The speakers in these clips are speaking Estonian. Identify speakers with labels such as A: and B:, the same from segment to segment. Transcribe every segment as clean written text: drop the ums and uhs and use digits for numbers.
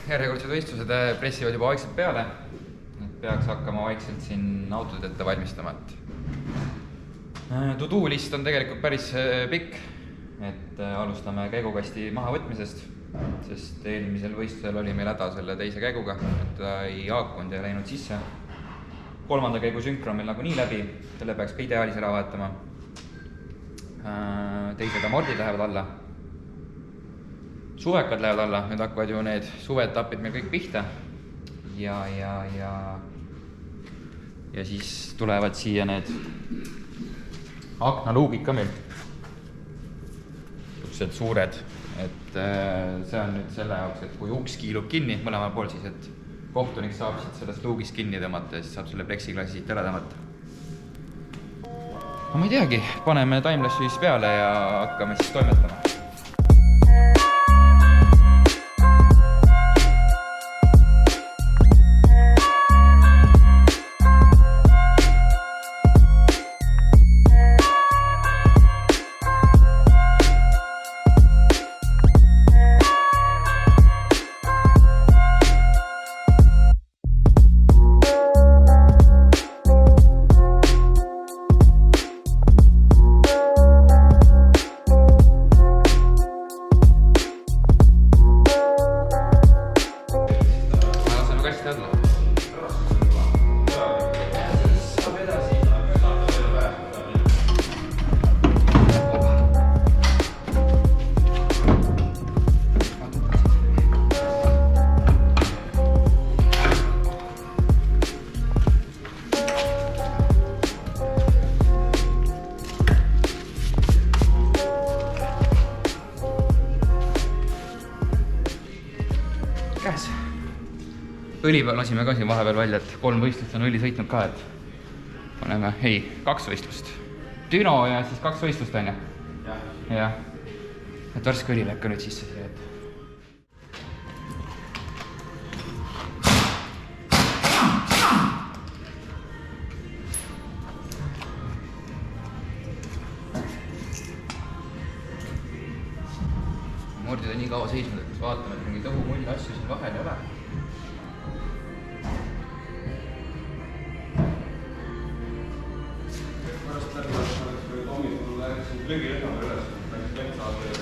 A: järjekordsed võistlused pressivad juba vaikselt peale. Peaks hakkama vaikselt siin autod ette valmistama. To-do list on tegelikult päris pikk, et alustame käigukasti mahavõtmisest, sest eelmisel võistlusel oli meil häda selle teise käiguga, et ta ei haakunud ja läinud sisse. Kolmanda käigu sünkro on meil nagu nii läbi, selle peaks ka ideaalis ära vahetama. Teised amordid lähevad alla. Suvekad lähevad alla, nüüd hakkavad ju need suveetapid meil kõik pihta. Ja siis tulevad siia need aknaluugid ka meil. Sellised suured, et see on nüüd selle jaoks, et kui uks kiilub kinni mõlemal pool, siis et kohtunik saab siit sellest luugist kinni tõmmata ja siis saab selle pleksiklassi siit ära tõmmata. No ma ei teagi, paneme timelapsi siis peale ja hakkame siis toimetama. Käes. Õli lasime ka siin vahepeal välja, et 3 võistlust on õli sõitnud ka, et paneme, 2 võistlust. Düno ja siis 2 võistlust on ju? Jah. Et värske õli läheb ka nüüd sisse siia, et... Mordid on nii kaua seisnud, et vaatame, et mingi tõhu mull asju siin vahel ei ole.
B: Pärast läbi hommikul läksin löögilehmale üles, läksin metsaale ja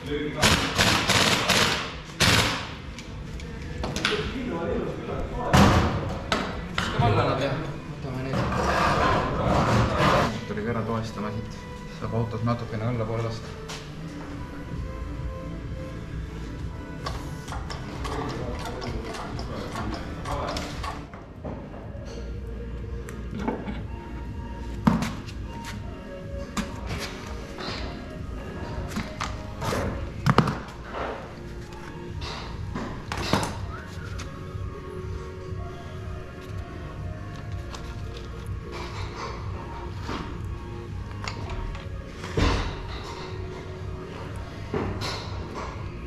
B: löögi ka.
A: Viskame alla nad ja võtame neid. Tuli ära toestama siit. Saab autos natukene alla poole lasta.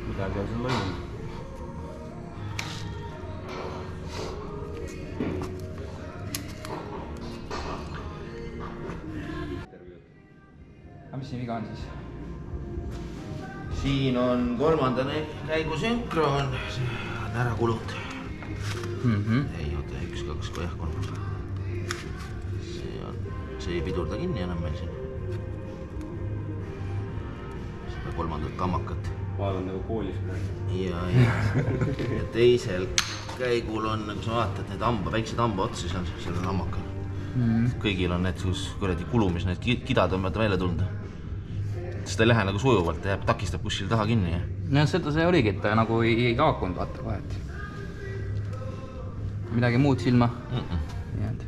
B: Midagi on seal lõinud.
A: Aga mis siin viga on siis?
C: Siin on 3. käigu sünkro on ära kulunud. Ei, oota, 1, 2, 3. See ei pidurda kinni enam meil siin. Seda 3. kammakat.
B: Vaal on nagu koolis praegu.
C: Ja teisel käigul on, nagu sa vaatad, need väiksed hamba otsi seal, sellel hammakal. Kõigil on need kuradi kulumis, need kidad on välja tulnud. Sest ta ei lähe nagu sujuvalt, ta jääb, takistab kuskil taha kinni.
A: No seda see oligi, et ta nagu ei haakunud vaata vahet. Midagi muud silma? Jäänud.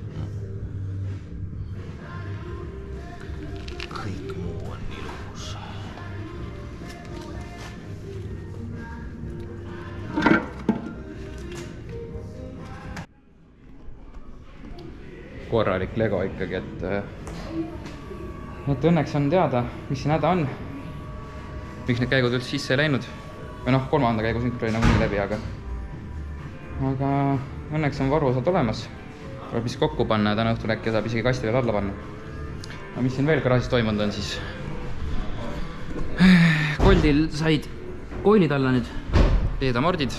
C: Kõik muu on ilus.
A: Korralik Lego ikkagi, et õnneks on teada, mis siin häda on. Miks need käigud üldse sisse ei läinud. Või noh, 3. käigu sünkro oli nagu nii läbi, aga õnneks on varuosad olemas. Tuleb mis kokku panna ja täna õhtul äkki saab isegi kasti veel alla panna. Aga mis siin veel garaažis toimunud on siis? Koldil said koilid alla nüüd, teedamordid.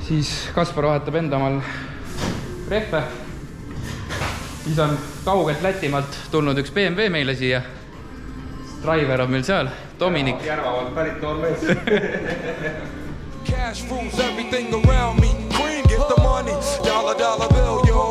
A: Siis Kaspar vahetab enda omal rehve. Siis on kaugelt Lätimaalt tulnud üks BMW meile siia. Driver on meil seal, Dominik.
B: Järvavalt pärit noor mees.
D: Cash rules everything around me. Queen, get the money. Dollar bill, yo.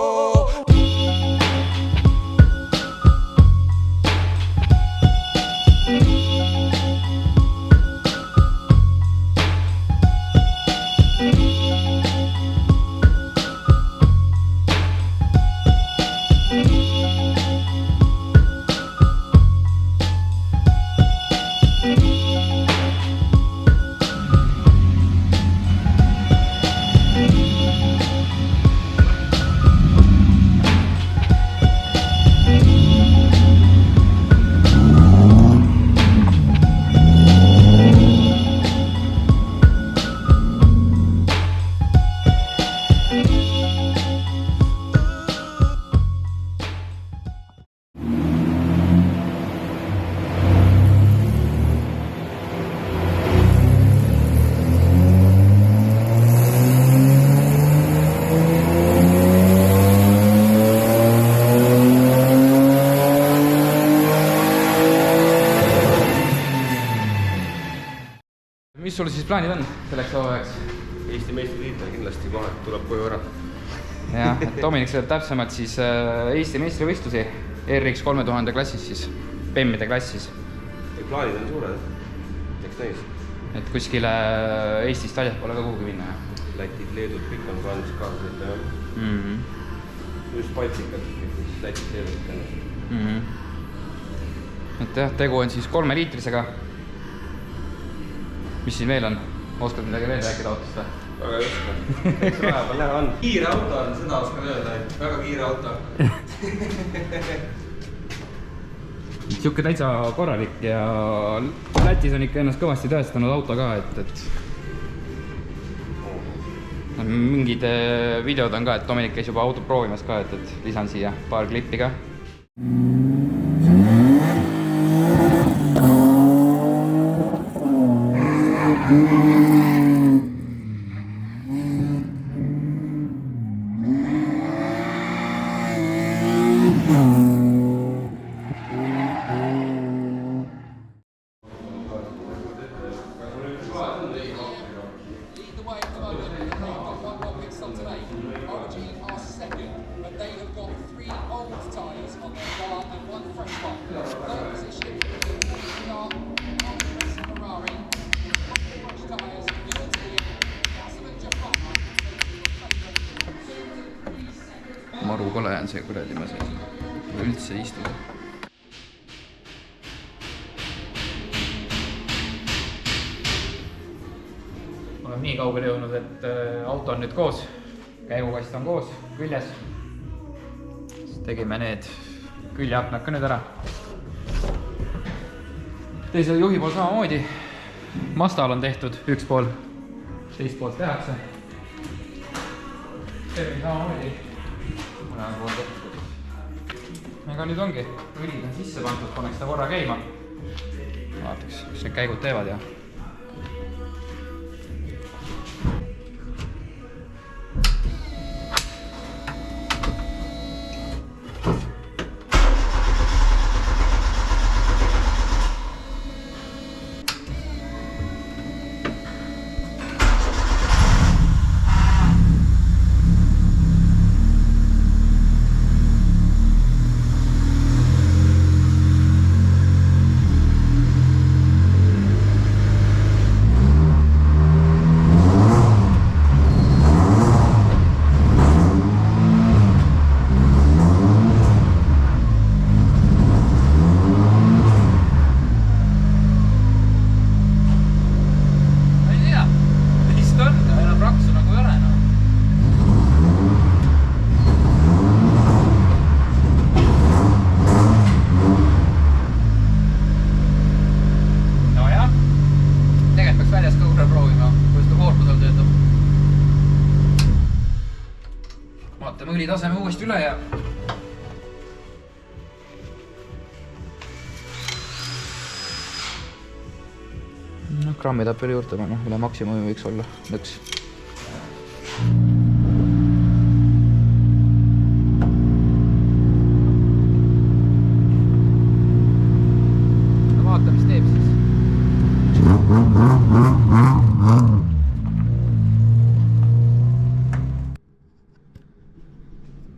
A: Mis sul siis plaanid on selleks hooajaks?
B: Eesti meistritiitel kindlasti kohe tuleb koju ära.
A: Jah, et Dominik sõidab täpsemalt siis Eesti meistrivõistlusi RX 3000 klassis siis, PEM-ide klassis.
B: Plaanid on suured, eks näis.
A: Et kuskile Eestist väljaspoole ka kuhugi minna.
B: Lätid, Leedud, kõik on plaanis kaasa sõita, jah. Just Baltikad, mis Lätid, Leedud ennast.
A: Et jah, tegu on siis 3-liitrisega. Mis siin veel on? Oskad midagi veel rääkida autost või?
B: Väga just. Eks vahepeal näha on. Kiire auto on, seda oskan öelda, et väga kiire auto.
A: Siuke täitsa korralik ja Lätis on ikka ennast kõvasti tõestanud auto ka, et mingid videod on ka, et Dominik käis juba autot proovimas ka, et lisan siia paar klippi ka. Maru kole on see kuradi, ma üldse ei istu. Olen nii kaugele jõudnud, et auto on nüüd koos, käigukast on koos, küljes. Siis tegime need küljeaknad ka nüüd ära. Teisel juhi pool samamoodi. Mastal on tehtud üks pool, teist poolt tehakse. Termin samamoodi. Ega nüüd ongi, õlid on sisse pandud, paneks ta korra käima. Vaataks, mis need käigud teevad ja. Vaatame õlitaseme uuesti üle ja grammi tahab veel juurde panna, üle maksimumi võiks olla 1. Vaata, mis teeb siis.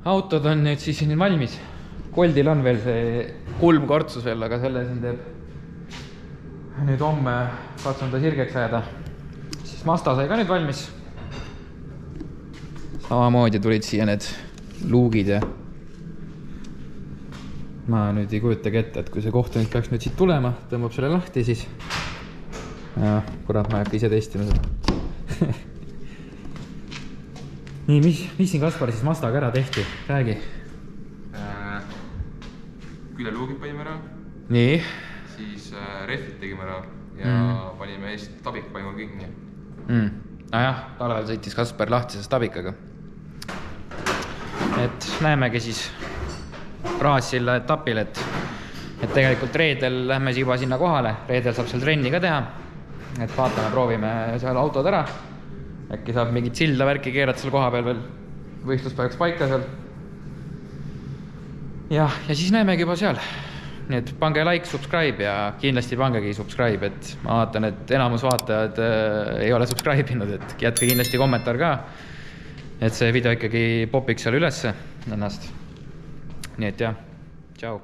A: Autod on nüüd siis siin valmis. Goldil on veel see 3 kortsus veel, aga selle siin teeb nüüd homme katsun ta sirgeks ajada. Siis Mazda sai ka nüüd valmis. Samamoodi tulid siia need luugid ja ma nüüd ei kujutagi ette, et kui see kohtunik peaks nüüd siit tulema, tõmbab selle lahti, siis kurat, ma ei hakka ise testima seda. Nii, mis siin Kaspar siis Mazdaga ära tehti? Räägi.
B: Küleluugid panime ära.
A: Nii.
B: Siis rehvid tegime ära ja panime eest tabik panime kõik nii.
A: Jah, talvel sõitis Kaspar lahtisest tabikaga. Et näemegi siis Raassilla etapil, et tegelikult reedel lähme juba sinna kohale. Reedel saab seal trenni ka teha. Et vaatame, proovime seal autod ära. Äkki saab mingit silda värki keerata seal koha peal veel võistluspäevaks paika seal. Ja siis näemegi juba seal. Nii et pange like, subscribe ja kindlasti pangegi subscribe, et ma vaatan, et enamus vaatajad ei ole subscribe inud, et jätke kindlasti kommentaar ka, et see video ikkagi popiks seal ülesse ennast. Nii et jah, tšau!